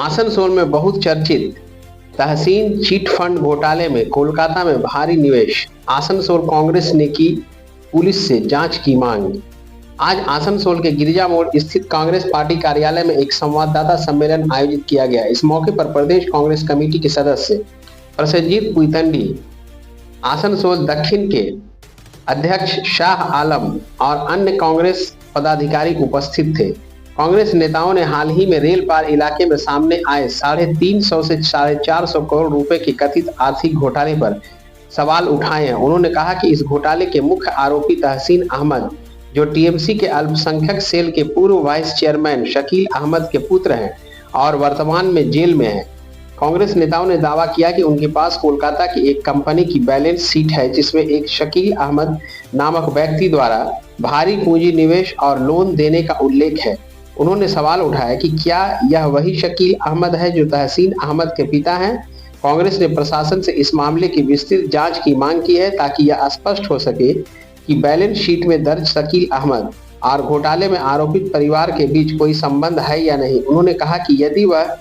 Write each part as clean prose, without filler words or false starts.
आसनसोल में बहुत चर्चित तहसीन चिट फंड घोटाले में कोलकाता में भारी निवेश। आसनसोल कांग्रेस ने की पुलिस से जांच की मांग। आज आसनसोल के गिरिजा मोड़ स्थित कांग्रेस पार्टी कार्यालय में एक संवाददाता सम्मेलन आयोजित किया गया। इस मौके पर प्रदेश कांग्रेस कमेटी के सदस्य प्रसेनजीत पुइतंडी, आसनसोल दक्षिण के अध्यक्ष शाह आलम और अन्य कांग्रेस पदाधिकारी उपस्थित थे। कांग्रेस नेताओं ने हाल ही में रेल पार इलाके में सामने आए 350 से 450 करोड़ रुपए के कथित आर्थिक घोटाले पर सवाल उठाए हैं। उन्होंने कहा कि इस घोटाले के मुख्य आरोपी तहसीन अहमद, जो टीएमसी के अल्पसंख्यक सेल के पूर्व वाइस चेयरमैन शकील अहमद के पुत्र हैं और वर्तमान में जेल में हैं। कांग्रेस नेताओं ने दावा किया कि उनके पास कोलकाता की एक कंपनी की बैलेंस शीट है, जिसमें एक शकील अहमद नामक व्यक्ति द्वारा भारी पूंजी निवेश और लोन देने का उल्लेख है। उन्होंने सवाल उठाया कि क्या यह वही शकील अहमद है जो तहसीन अहमद के पिता हैं। कांग्रेस ने प्रशासन से इस मामले की विस्तृत जांच की मांग की है, ताकि यह स्पष्ट हो सके कि बैलेंस शीट में दर्ज शकील अहमद और घोटाले में आरोपित परिवार के बीच कोई संबंध है या नहीं। उन्होंने कहा कि यदि वह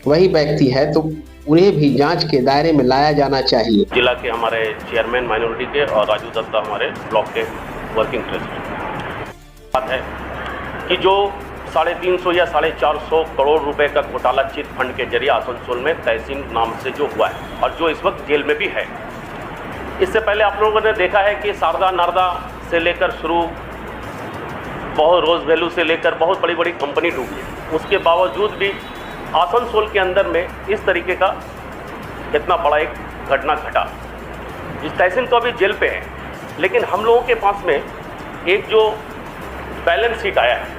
वही व्यक्ति है तो उन्हें भी जांच के दायरे में लाया जाना चाहिए। जिला के हमारे चेयरमैन माइनॉरिटी के और राजू दत्ता हमारे ब्लॉक के वर्किंग प्रेसिडेंट। बात है कि जो 350 या 450 करोड़ रुपए का घोटाला चिट फंड के जरिए आसनसोल में तहसीन नाम से जो हुआ है और जो इस वक्त जेल में भी है। इससे पहले आप लोगों ने देखा है कि शारदा नारदा से लेकर शुरू बहुत रोज वैल्यू से लेकर बहुत बड़ी बड़ी कंपनी डूबी। उसके बावजूद भी आसनसोल के अंदर में इस तरीके का इतना बड़ा एक घटना घटा। इस तहसीन तो अभी जेल पे है, लेकिन हम लोगों के पास में एक जो बैलेंस शीट आया है,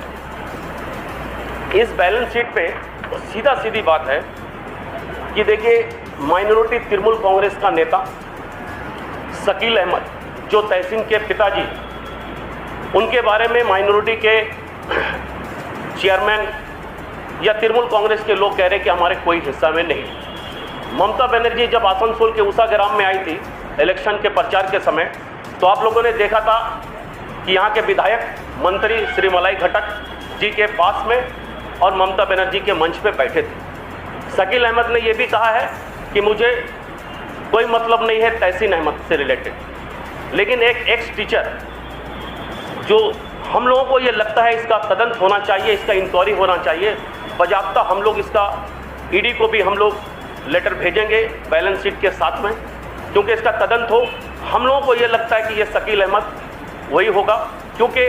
इस बैलेंस शीट पे सीधा सीधी बात है कि देखिए, माइनॉरिटी तृणमूल कांग्रेस का नेता शकील अहमद, जो तहसीन के पिताजी, उनके बारे में माइनॉरिटी के चेयरमैन या तृणमूल कांग्रेस के लोग कह रहे कि हमारे कोई हिस्सा में नहीं। ममता बनर्जी जब आसनसोल के उषा ग्राम में आई थी इलेक्शन के प्रचार के समय, तो आप लोगों ने देखा था कि यहाँ के विधायक मंत्री श्री मलाई घटक जी के पास में और ममता बनर्जी के मंच पे बैठे थे। शकील अहमद ने यह भी कहा है कि मुझे कोई मतलब नहीं है तहसीन अहमद से रिलेटेड, लेकिन एक एक्स टीचर, जो हम लोगों को ये लगता है इसका तदंत होना चाहिए, इसका इंक्वायरी होना चाहिए बजाब्ता। हम लोग इसका ईडी को भी हम लोग लेटर भेजेंगे बैलेंस शीट के साथ में, क्योंकि इसका तदंत हो। हम लोगों को ये लगता है कि ये शकील अहमद वही होगा, क्योंकि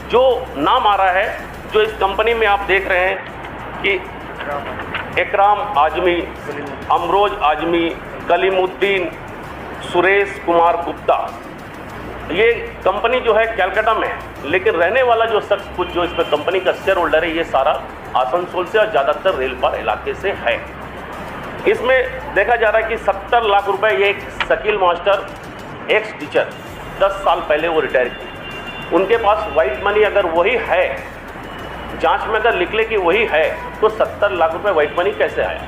जो नाम आ रहा है, जो इस कंपनी में आप देख रहे हैं कि इकराम आजमी, अमरोज आजमी, कलीमुद्दीन, सुरेश कुमार गुप्ता, ये कंपनी जो है कलकत्ता में है, लेकिन रहने वाला जो शख्स कुछ जो इसमें कंपनी का शेयर होल्डर है, ये सारा आसनसोल से और ज़्यादातर रेल पार इलाके से है। इसमें देखा जा रहा है कि 70 लाख रुपए ये एक शकील मास्टर एक्स टीचर 10 साल पहले वो रिटायर किए, उनके पास वाइट मनी अगर वही है, जांच में अगर निकले कि वही है, तो 70 लाख रुपए वाइट मनी कैसे आया,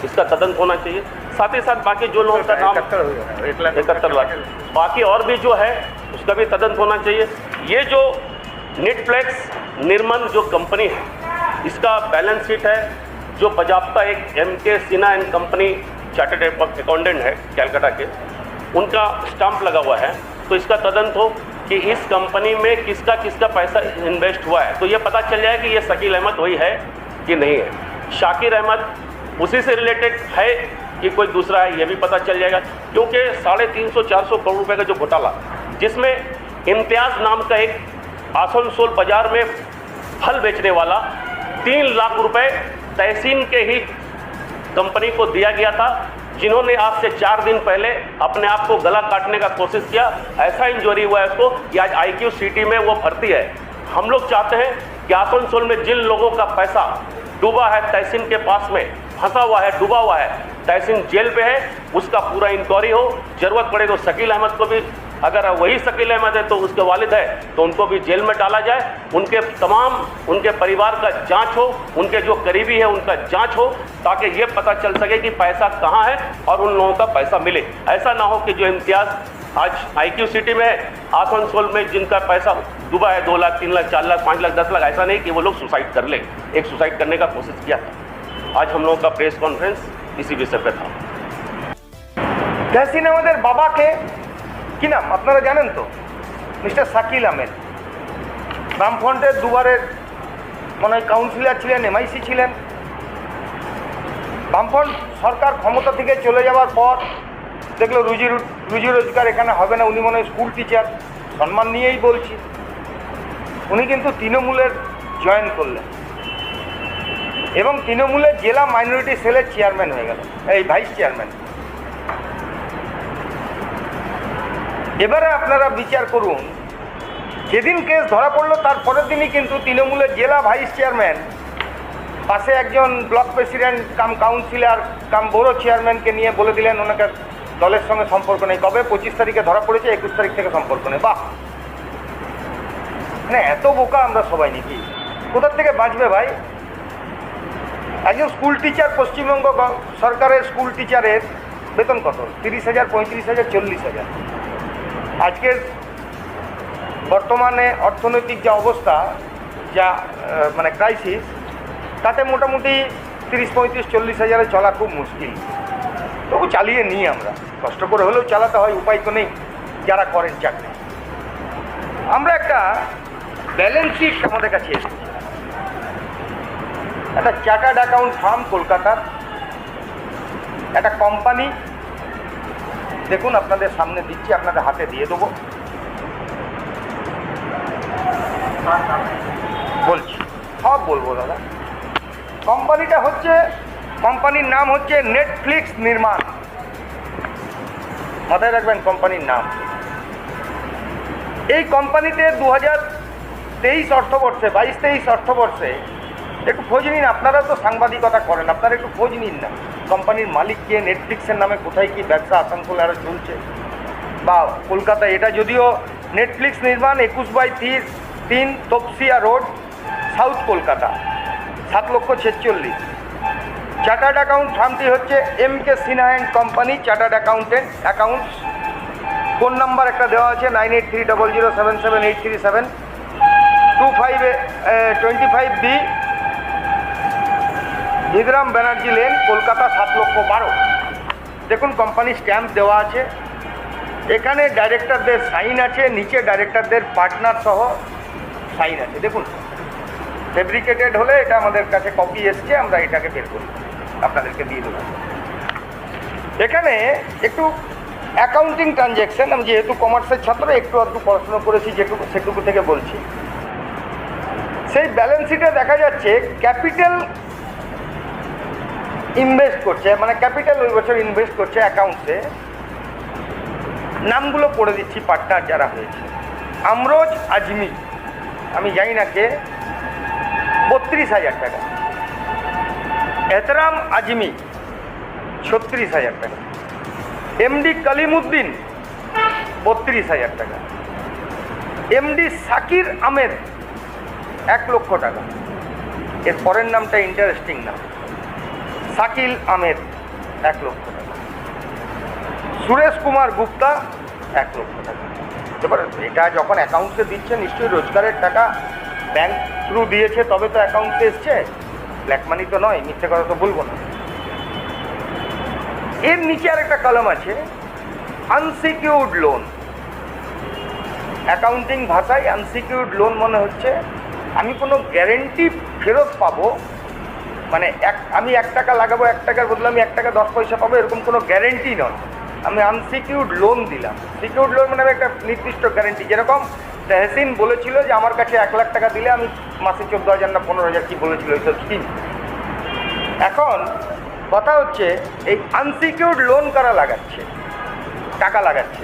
इसका तदंत होना चाहिए। साथ ही साथ बाकी जो लोगों का नाम 71 लाख, बाकी और भी जो है उसका भी तदंत होना चाहिए। ये जो नेटफ्लिक्स निर्मन जो कंपनी है, इसका बैलेंस शीट है, जो बजाब्ता एक MK Sinha and company chartered accountant है कलकत्ता के, उनका स्टाम्प लगा हुआ है। तो इसका तदंत हो कि इस कंपनी में किसका किसका पैसा इन्वेस्ट हुआ है, तो ये पता चल जाए कि ये शकील अहमद वही है कि नहीं है। शाकिर अहमद उसी से रिलेटेड है कि कोई दूसरा है, ये भी पता चल जाएगा। क्योंकि 350-400 करोड़ रुपए का जो घोटाला, जिसमें इम्तियाज़ नाम का एक आसनसोल बाजार में फल बेचने वाला 3 लाख रुपए तहसीन के ही कंपनी को दिया गया था, जिन्होंने आज से 4 दिन पहले अपने आप को गला काटने का कोशिश किया। ऐसा इंजरी हुआ है उसको कि आज IQ सिटी में वो भर्ती है। हम लोग चाहते हैं कि आसनसोल में जिन लोगों का पैसा डूबा है, तहसीन के पास में फंसा हुआ है, डूबा हुआ है, तहसीन जेल पे है, उसका पूरा इंक्वायरी हो। जरूरत पड़े तो शकील अहमद को भी, अगर वही शकील अहमद है तो उसके वालिद है, तो उनको भी जेल में डाला जाए। उनके परिवार का जांच हो, उनके जो करीबी है उनका जांच हो, ताकि ये पता चल सके कि पैसा कहाँ है और उन लोगों का पैसा मिले। ऐसा ना हो कि जो इम्तियाज़ आज IQ सिटी में आसनसोल में जिनका पैसा डूबा है 2 लाख, 3 लाख, 4 लाख, 5 लाख, 10 लाख, ऐसा नहीं कि वो लोग सुसाइड कर ले। एक सुसाइड करने का कोशिश किया था। आज हम लोगों का प्रेस कॉन्फ्रेंस इसी विषय पे था। तहसीन আমাদের বাবাকে কি নাম আপনারা জানেন তো? মিস্টার শাকিল আহমেদ, বামফ্রন্টের দুবারের মনে হয় কাউন্সিলর ছিলেন, এমআইসি ছিলেন। বামফ্রন্ট সরকার ক্ষমতা থেকে চলে যাওয়ার পর দেখলো রুজি রোজগার এখানে হবে না, উনি মনে হয় স্কুল টিচার, সম্মান নিয়েই বলছি। উনি কিন্তু তৃণমূলের জয়েন করলেন এবং তৃণমূলের জেলা মাইনরিটি সেলের চেয়ারম্যান হয়ে গেল, এই ভাইস চেয়ারম্যান। এবারে আপনারা বিচার করুন, যেদিন কেস ধরা পড়লো তার পরের দিনই কিন্তু তৃণমূলের জেলা ভাইস চেয়ারম্যান পাশে একজন ব্লক প্রেসিডেন্ট কাম কাউন্সিলর কাম বড় চেয়ারম্যানকে নিয়ে বলে দিলেন ওনাকে দলের সঙ্গে সম্পর্ক নেই। কবে? 25 তারিখে ধরা পড়েছে, 21 তারিখ থেকে সম্পর্ক নেই। বাহ, মানে এত বোকা আমরা সবাই নাকি? কোথার থেকে বাঁচবে ভাই? একজন স্কুল টিচার, পশ্চিমবঙ্গ সরকারের স্কুল টিচারের বেতন কত? 30,000, 35,000, 40,000। আজকের বর্তমানে অর্থনৈতিক যা অবস্থা, যা মানে ক্রাইসিস, তাতে মোটামুটি 30, 35, 40,000-এ চলা খুব মুশকিল। তবু চালিয়ে নিই আমরা, কষ্ট করে হলেও চালাতে হয়, উপায় তো নেই যারা করেন চাকরি। আমরা একটা ব্যালেন্স শিট আমাদের কাছে এসেছি, একটা চার্টার্ড অ্যাকাউন্ট ফার্ম কলকাতার একটা কোম্পানি, দেখুন আপনাদের সামনে দিচ্ছি, আপনাদের হাতে দিয়ে দেবো, বলছি সব বলবো দাদা। কোম্পানির নাম হচ্ছে নেটফ্লিক্স নির্মাণ, মাথায় রাখবেন কোম্পানির নাম। এই কোম্পানিতে 2023 অর্থবর্ষে, 22-23 অর্থবর্ষে, একটু খোঁজ নিন, আপনারা তো সাংবাদিকতা করেন, আপনারা একটু খোঁজ নিন না কোম্পানির মালিক কে, নেটফ্লিক্সের নামে কোথায় কি ব্যবসা আসানসোলে আরও চলছে, বা কলকাতায়। এটা যদিও নেটফ্লিক্স নির্মাণ 21/3 Tapsia road, south Kolkata, 7,46,000। Chartered account ফার্মটি হচ্ছে MK Sinha and company chartered accounts. Phone number একটা দেওয়া আছে 9830077837, 25B হিদরাম ব্যানার্জি লেন, কলকাতা 7,12,000। দেখুন কোম্পানি স্ট্যাম্প দেওয়া আছে, এখানে ডাইরেক্টরদের সাইন আছে, নিচে ডাইরেক্টরদের পার্টনার সহ সাইন আছে। দেখুন ফেব্রিকেটেড হলে এটা আমাদের কাছে কপি এসছে, আমরা এটাকে বের করি, আপনাদেরকে দিয়ে দেবো। এখানে একটু অ্যাকাউন্টিং ট্রানজ্যাকশন, আমি যেহেতু কমার্সের ছাত্র একটু আধটু পড়াশুনো করেছি, সেটুকু থেকে বলছি। সেই ব্যালেন্স শিটে দেখা যাচ্ছে ক্যাপিটাল ইনভেস্ট করছে, মানে ক্যাপিটাল ওই বছর ইনভেস্ট করছে অ্যাকাউন্টসে। নামগুলো পড়ে দিচ্ছি পার্টনার যারা হয়েছে। আমরোজ আজমি, আমি জানি না কে, 32,000 টাকা। এহতরাম আজমি 36,000 টাকা। MD কালিমুদ্দিন 32,000 টাকা। MD শাকির আহমেদ 1 লক্ষ টাকা। এর পরের নামটা ইন্টারেস্টিং নাম, শাকিল আহমেদ 1 লক্ষ টাকা। সুরেশ কুমার গুপ্তা 1 লক্ষ টাকা। এবার এটা যখন অ্যাকাউন্টসে দিচ্ছে নিশ্চয়ই রোজগারের টাকা, ব্যাংক থ্রু দিয়েছে তবে তো অ্যাকাউন্টসে এসছে, ব্ল্যাক মানি তো নয়, মিথ্যে কথা তো বলবো না। এর নিচে আর একটা কলম আছে আনসিকিউর্ড লোন। অ্যাকাউন্টিং ভাষায় আনসিকিউর্ড লোন মনে হচ্ছে আমি কোনো গ্যারেন্টি ফেরত পাবো, মানে আমি 1 টাকা লাগাবো, 1 টাকার বদলে আমি 1 টাকা 10 পয়সা পাবো, এরকম কোনো গ্যারেন্টি নয়। আমি আনসিকিউর্ড লোন দিলাম। সিকিউর্ড লোন মানে একটা নির্দিষ্ট গ্যারেন্টি। যেরকম তেহসিন বলেছিল যে আমার কাছে 1 লাখ টাকা দিলে আমি মাসে 14,000 না 15,000 কি বলেছিল এইসব স্কিম। এখন কথা হচ্ছে এই আনসিকিউর্ড লোন কারা লাগাচ্ছে, টাকা লাগাচ্ছে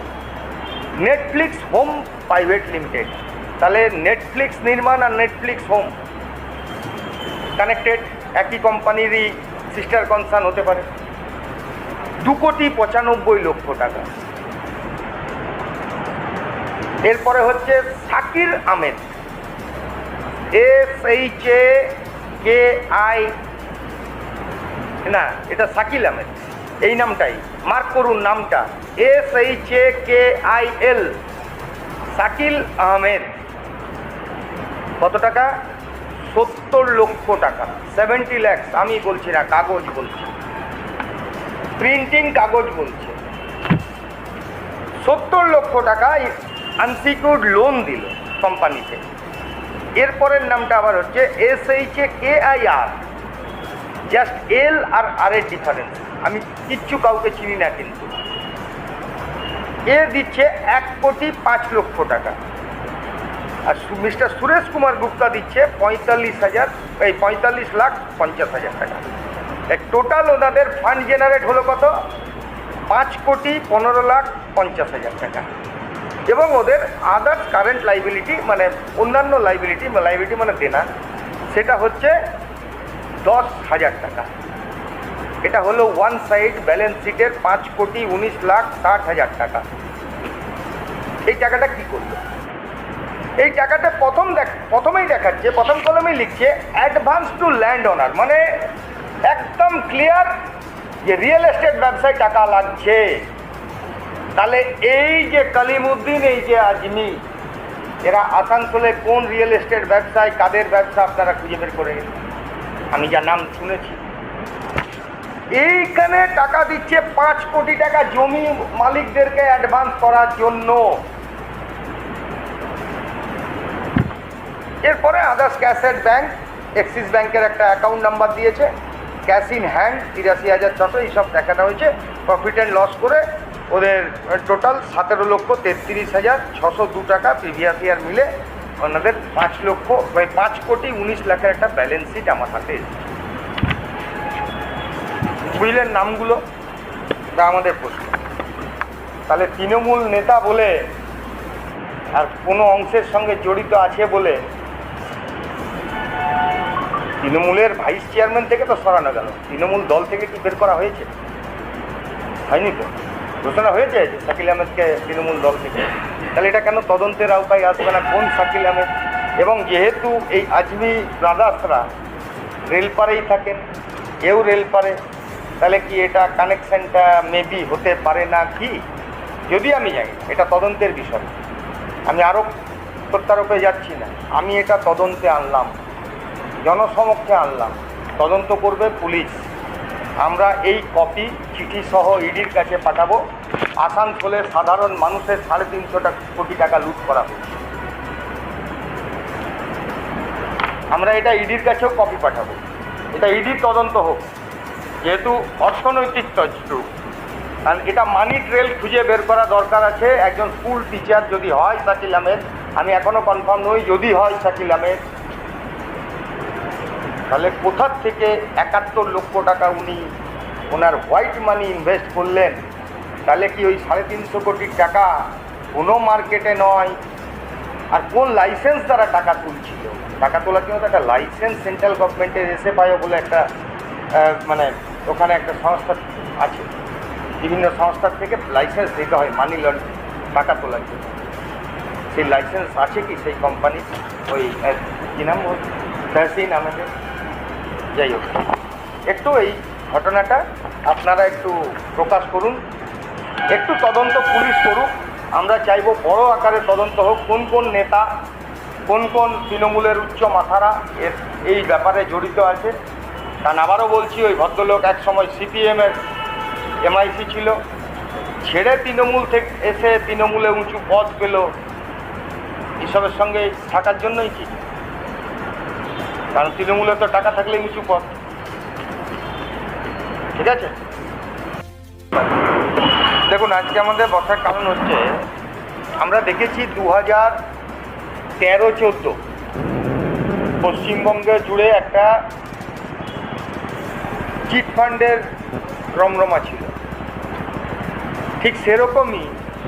নেটফ্লিক্স হোম প্রাইভেট লিমিটেড। তাহলে নেটফ্লিক্স নির্মাণ আর নেটফ্লিক্স হোম কানেক্টেড, একই কোম্পানিরই সিস্টার কনসার্ন হতে পারে। 2,95,00,000 টাকা। এরপরে হচ্ছে শাকির আহমেদ, SHAKI, না এটা শাকিল আহমেদ, এই নামটাই মার্ক করুন নামটা, SHAKIL, শাকিল আহমেদ। কত টাকা? 70 লক্ষ টাকা, 70 lakhs, আমি বলছি না, কাগজ বলছি, প্রিন্টিং কাগজ বলছে, 70 লক্ষ টাকা আনসিকিউর্ড লোন দিল কোম্পানিতে। এরপরের নামটা আবার হচ্ছে SHAKIR, জাস্ট এল আর আর এর ডিফারেন্স, আমি কিচ্ছু কাউকে চিনি না, কিন্তু এ দিচ্ছে 1,05,00,000 টাকা। আর মিস্টার সুরেশ কুমার গুপ্তা দিচ্ছে 45,50,00,000 টাকা। টোটাল ওনাদের ফান্ড জেনারেট হলো কত? 5,15,50,000 টাকা। এবং ওদের আদার্স কারেন্ট লাইবিলিটি, মানে অন্যান্য লাইবিলিটি মানে দেনা, সেটা হচ্ছে 10,000 টাকা। এটা হলো ওয়ান সাইড ব্যালেন্স শিটের 5,19,60,000 টাকা। এই টাকাটা কি করলো? এই টাকাটা প্রথমেই দেখাচ্ছে, প্রথম কলমেই লিখছে অ্যাডভান্স টু ল্যান্ড ওনার, মানে একদম ক্লিয়ার যে রিয়েল এস্টেট ব্যবসায় টাকা লাগছে। তাহলে এই যে কালিমউদ্দিন, এই যে আজমি, এরা আসানসোলে কোন রিয়েল এস্টেট ব্যবসায়, কাদের ব্যবসা আপনারা খুঁজে বের করে নিন। আমি যা নাম শুনেছি, এইখানে টাকা দিচ্ছে 5 কোটি টাকা জমি মালিকদেরকে অ্যাডভান্স করার জন্য। এরপরে আদার্স ক্যাশেড ব্যাংক, এক্সিস ব্যাংকের একটা অ্যাকাউন্ট নাম্বার দিয়েছে, ক্যাশ ইন হ্যান্ড 83,600, এইসব দেখানো হয়েছে। প্রফিট অ্যান্ড লস করে ওদের টোটাল 17,33,602 টাকা প্রিভিয়াস ইয়ার মিলে ওনাদের 5,19,00,000 একটা ব্যালেন্স শিট আমার হাতে এসেছে। বুঝলেন নামগুলো? তা আমাদের প্রশ্ন, তাহলে তৃণমূল নেতা বলে আর কোনো অংশের সঙ্গে জড়িত আছে বলে তৃণমূলের ভাইস চেয়ারম্যান থেকে তো সরানো গেল, তৃণমূল দল থেকে কি বের করা হয়েছে? হয়নি তো, ঘোষণা হয়েছে যে শাকিল আহমেদকে তৃণমূল দল থেকে। তাহলে এটা কেন তদন্তের আওতায় আসবে না? কোন শাকিল আহমেদ? এবং যেহেতু এই আজমি ব্রাদার্সরা রেলপাড়েই থাকেন, এও রেলপাড়ে, তাহলে কি এটা কানেকশানটা মেবি হতে পারে না কি? যদি আমি জানি, এটা তদন্তের বিষয়, আমি আরও প্রত্যারোপে যাচ্ছি না, আমি এটা তদন্তে আনলাম, জনসমক্ষে আনলাম, তদন্ত করবে পুলিশ। আমরা এই কপি চিঠি সহ ইডির কাছে পাঠাবো। আসানসোলের সাধারণ মানুষের 350 কোটি টাকা লুট করা হয়েছে, আমরা এটা ইডির কাছেও কপি পাঠাবো। এটা ইডির তদন্ত হোক, যেহেতু অর্থনৈতিক তছরূপ, কারণ এটা মানি ট্রেল খুঁজে বের করা দরকার আছে। একজন স্কুল টিচার যদি হয় শাকিল আহমেদ, আমি এখনও কনফার্ম নই, যদি হয় শাকিল আহমেদ, তাহলে কোথার থেকে 71 লক্ষ টাকা উনি ওনার হোয়াইট মানি ইনভেস্ট করলেন? তাহলে কি ওই 350 কোটি টাকা কোনো মার্কেটে নয়? আর কোন লাইসেন্স দ্বারা টাকা তুলছিল? টাকা তোলার জন্য তো একটা লাইসেন্স সেন্ট্রাল গভর্নমেন্টের SFIO বলে একটা মানে ওখানে একটা সংস্থা আছে, বিভিন্ন সংস্থার থেকে লাইসেন্স দিতে হয় মানি লন্ডারিং, টাকা তোলার জন্য। সেই লাইসেন্স আছে কি সেই কোম্পানি? ওই কী নাম, তহসিন আহমেদের। যাই হোক, একটু এই ঘটনাটা আপনারা একটু প্রকাশ করুন, একটু তদন্ত পুলিশ করুক। আমরা চাইব বড় আকারে তদন্ত হোক, কোন কোন নেতা, কোন কোন তৃণমূলের উচ্চ মাথারা এই ব্যাপারে জড়িত আছে। কারণ আবারও বলছি, ওই ভদ্রলোক একসময় CPM-এর MIC ছিল, ছেড়ে তৃণমূল থেকে এসে তৃণমূলে উঁচু পদ পেল এসবের সঙ্গে থাকার জন্যই কি? কারণ তৃণমূলে তো টাকা থাকলেই উঁচু পদ, ঠিক আছে? দেখুন, আজকে আমাদের বসার কারণ হচ্ছে, আমরা দেখেছি 2013-14 পশ্চিমবঙ্গে জুড়ে একটা চিট ফান্ডের রমরমা ছিল। ঠিক সেরকমই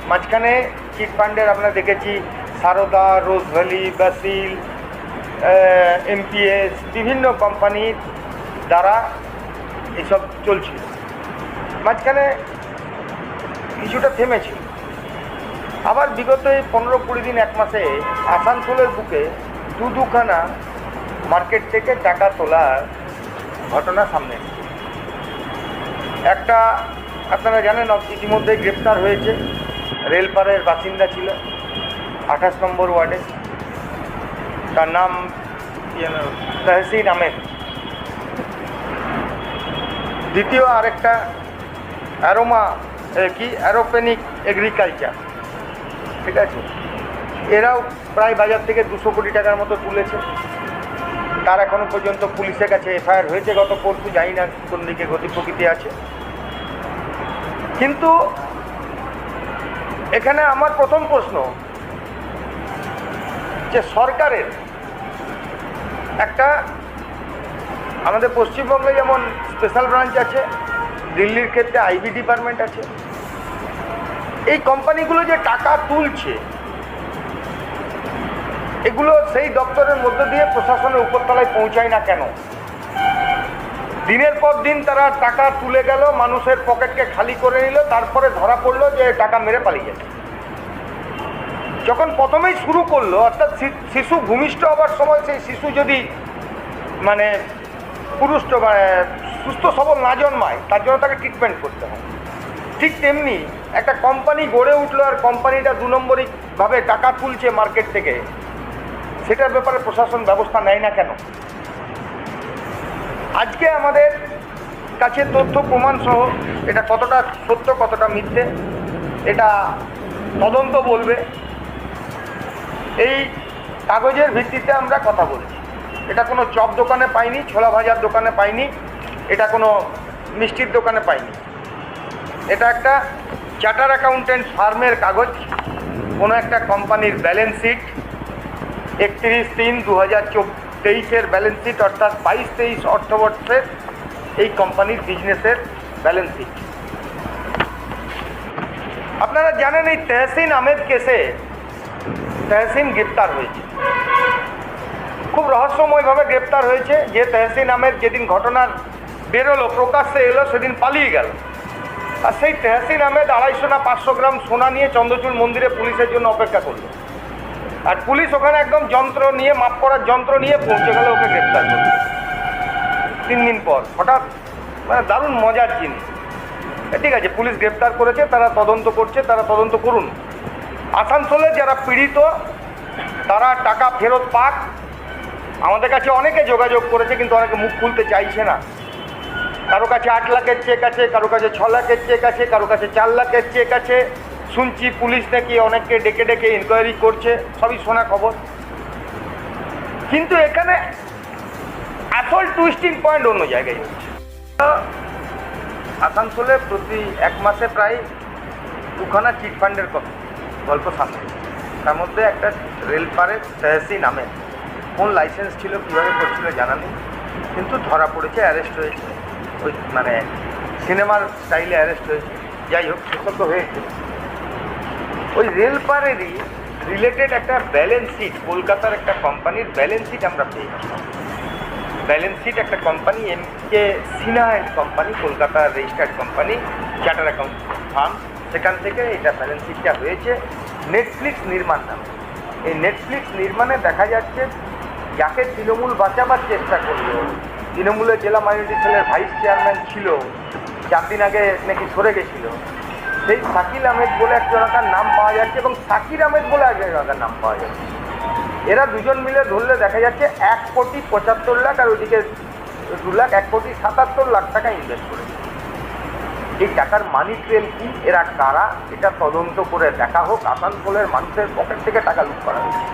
মাঝখানে চিট ফান্ডের আমরা দেখেছি সারদা, রোজ ভ্যালি, ব্যাসিল, MPS, বিভিন্ন কোম্পানির দ্বারা এসব চলছিল। মাঝখানে কিছুটা থেমেছিল, আবার বিগত এই 15-20 দিন, এক মাসে আসানসোলের বুকে দুখানা মার্কেট থেকে টাকা তোলার ঘটনা সামনে এসেছে। একটা আপনারা জানেন ইতিমধ্যে গ্রেপ্তার হয়েছে, রেলপাড়ের বাসিন্দা ছিল, 28 নম্বর ওয়ার্ডে, তার নাম তহসিন আহমেদ। দ্বিতীয় আরেকটা অ্যারোপেনিক এগ্রিকালচার, ঠিক আছে, এরাও প্রায় বাজার থেকে 200 কোটি টাকার মতো তুলেছে। তার এখনো পর্যন্ত পুলিশের কাছে এফআইআর হয়েছে গত পরশু, জানি না কোন দিকে গতি প্রকৃতি আছে। কিন্তু এখানে আমার প্রথম প্রশ্ন যে সরকারের একটা, আমাদের পশ্চিমবঙ্গে যেমন স্পেশাল ব্রাঞ্চ আছে, দিল্লির ক্ষেত্রে আইবি ডিপার্টমেন্ট আছে, এই কোম্পানিগুলো যে টাকা তুলছে এগুলো সেই দপ্তরের মধ্য দিয়ে প্রশাসনের উপরতলায় পৌঁছায় না কেন? দিনের পর দিন তারা টাকা তুলে গেল, মানুষের পকেটকে খালি করে নিল, তারপরে ধরা পড়লো যে টাকা মেরে পালিয়ে গেছে। যখন প্রথমেই শুরু করলো, অর্থাৎ শিশু ভূমিষ্ঠ হবার সময় সেই শিশু যদি মানে সুস্থ সবল না জন্মায়, তার জন্য তাকে ট্রিটমেন্ট করতে হয়। ঠিক তেমনি একটা কোম্পানি গড়ে উঠলো আর কোম্পানিটা 2 নম্বরিভাবে টাকা তুলছে মার্কেট থেকে, সেটার ব্যাপারে প্রশাসন ব্যবস্থা নেয় না কেন? আজকে আমাদের কাছে তথ্য প্রমাণ সহ এটা কতটা সত্য কতটা মিথ্যে এটা তদন্ত বলবে। এই কাগজের ভিত্তিতে আমরা কথা বলছি। এটা কোনো চপ দোকানে পাইনি, ছোলা ভাজার দোকানে পাইনি, এটা কোনো মিষ্টির দোকানে পাইনি। এটা একটা চার্টার অ্যাকাউন্টেন্ট ফার্মের কাগজ, কোনো একটা কোম্পানির ব্যালেন্স শিট, 31/3/2023 ব্যালেন্স শিট, অর্থাৎ 22-23 অর্থবর্ষের এই কোম্পানির বিজনেসের ব্যালেন্স শিট। আপনারা জানেন এই তহসিন আহমেদ কেসে তহসিন গ্রেপ্তার হয়েছে, খুব রহস্যময়ভাবে গ্রেপ্তার হয়েছে। যে তহসিন আহমেদ যেদিন ঘটনার বেরোলো, প্রকাশ্যে এলো, সেদিন পালিয়ে গেল। আর সেই তহসিন আহমেদ 250 না 500 গ্রাম সোনা নিয়ে চন্দ্রচূড় মন্দিরে পুলিশের জন্য অপেক্ষা করলো। আর পুলিশ ওখানে একদম যন্ত্র নিয়ে, মাপ করার যন্ত্র নিয়ে পৌঁছে গেল, ওকে গ্রেপ্তার করলো 3 দিন পর। হঠাৎ মানে দারুণ মজার জিনিস। ঠিক আছে, পুলিশ গ্রেপ্তার করেছে, তারা তদন্ত করছে, তারা তদন্ত করুন। আসানসোলে যারা পীড়িত তারা টাকা ফেরত পাক। আমাদের কাছে অনেকে যোগাযোগ করেছে, কিন্তু অনেকে মুখ খুলতে চাইছে না। কারো কাছে 8 লাখের চেক আছে, কারো কাছে 6 লাখের চেক আছে, কারো কাছে 4 লাখের চেক আছে। শুনছি পুলিশ নাকি অনেককে ডেকে ডেকে ইনকোয়ারি করছে, সবই শোনা খবর। কিন্তু এখানে আসল টুইস্টিং পয়েন্ট অন্য জায়গায় হচ্ছে। আসানসোলে প্রতি 1 মাসে প্রায় 2খানা চিটফান্ডের গল্প সামনে। তার মধ্যে একটা রেলপারের তহসিন আহমেদ, কোন লাইসেন্স ছিল, কীভাবে করছিল জানা নেই, কিন্তু ধরা পড়েছে, অ্যারেস্ট হয়েছে। ওই মানে সিনেমার স্টাইলে অ্যারেস্ট হয়েছে। যাই হোক, সেসব তো হয়েছে। ওই রেলপারেরই রিলেটেড একটা ব্যালেন্স শিট, কলকাতার একটা কোম্পানির ব্যালেন্স শিট আমরা পেয়েছি। ব্যালেন্স শিট একটা কোম্পানি, এমকে সিনহা কোম্পানি, কলকাতার registered company, charter account farm, সেখান থেকে এটা ব্যালেন্স শিটটা হয়েছে নেটফ্লিক্স নির্মাণ নামে। এই নেটফ্লিক্স নির্মাণে দেখা যাচ্ছে যাকে তৃণমূল বাঁচাবার চেষ্টা করলো, তৃণমূলের জেলা মাইনরিটি সেলের ভাইস চেয়ারম্যান ছিল, 4 দিন আগে নাকি সরে গেছিল, সেই শাকিল আহমেদ বলে একজনকার নাম পাওয়া যাচ্ছে এবং শাকির আহমেদ বলে একজনকার নাম পাওয়া যাচ্ছে। এরা দুজন মিলে ধরলে দেখা যাচ্ছে 1,75 লাখ আর ওইদিকে 2 লাখ, 1,77 লাখ টাকা ইনভেস্ট করেছে। এই টাকার মানি ট্রেল কি, এরা কারা, এটা তদন্ত করে দেখা হোক। আসানসোলের মানুষের পকেট থেকে টাকা লুট করা হচ্ছে।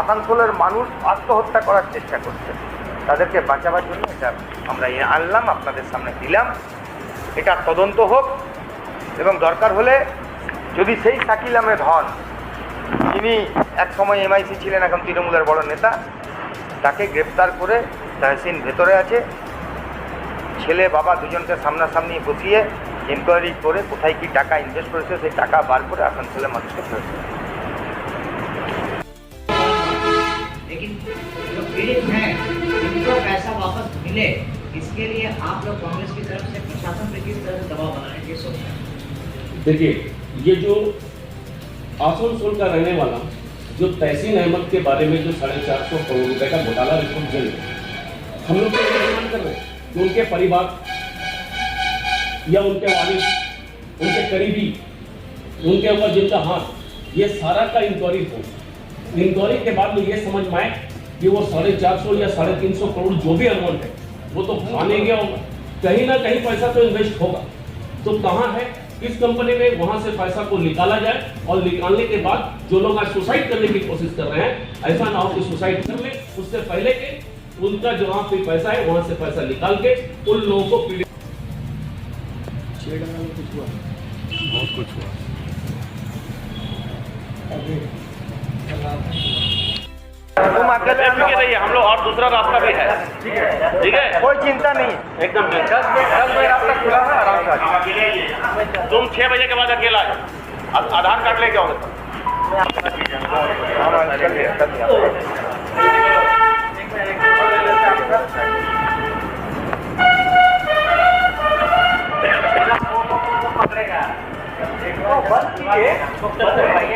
আসানসোলের মানুষ আত্মহত্যা করার চেষ্টা করছে, তাদেরকে বাঁচাবার জন্য এটা আমরা আনলাম, আপনাদের সামনে দিলাম। এটা তদন্ত হোক এবং দরকার হলে যদি সেই শাকিল আহমেদ হন, তিনি এক সময় এমআইসি ছিলেন, এখন তৃণমূলের বড় নেতা, তাকে গ্রেপ্তার করে, তহসিন ভেতরে আছে, ছেলে বাবা দুজনকে সামনাসামনি বসিয়ে ইনকোয়ারি করে কোথায় কি টাকা ইনভেস্ট করেছে সেই টাকা বার করে আসানসোলের মানুষকে ফেরত দেবে। लेकिन जो पीड़ित हैं उनको पैसा वापस मिले, इसके लिए आप लोग कांग्रेस की तरफ से प्रशासन पे किस तरह से दबाव बनाने की सोच रहे हैं? देखिए, ये जो आसनसोल का रहने वाला जो तहसीन अहमद के बारे में जो 450 करोड़ रुपए का घोटाला रिपोर्ट जल, हम लोग तो ये डिमांड कर रहे हैं कि उनके परिवार या उनके वालिद, उनके करीबी, उनके ऊपर जिनका हाथ, ये सारा का इंक्वायरी हो। इंक्वायरी के बाद में ये समझ में आए कि वो 450 या 350 करोड़ जो भी अमाउंट है वो तो खाने गया होगा, कहीं ना कहीं पैसा तो इन्वेस्ट होगा। तो कहाँ है, किस कंपनी में, वहां से पैसा को निकाला जाए और निकालने के बाद जो लोग आज सुसाइड करने की कोशिश कर रहे हैं, ऐसा ना हो कि सुसाइड कर ले, उससे पहले के उनका जो वहां पे पैसा है वहां से पैसा निकाल के उन लोगों को पीड़ित। बहुत कुछ हुआ। तुम अकेले बेफिक्र रहिए, हम लोग और दूसरा रास्ता भी है। ठीक है, कोई चिंता नहीं, एकदम 10 बजे रास्ता खुला है, आराम से आ जाओ। तुम 6 बजे के बाद अकेला आ जाओ, आधार कार्ड लेके आओगे। कर लिया।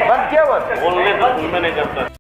बंद किया, बोलने तो नहीं करता।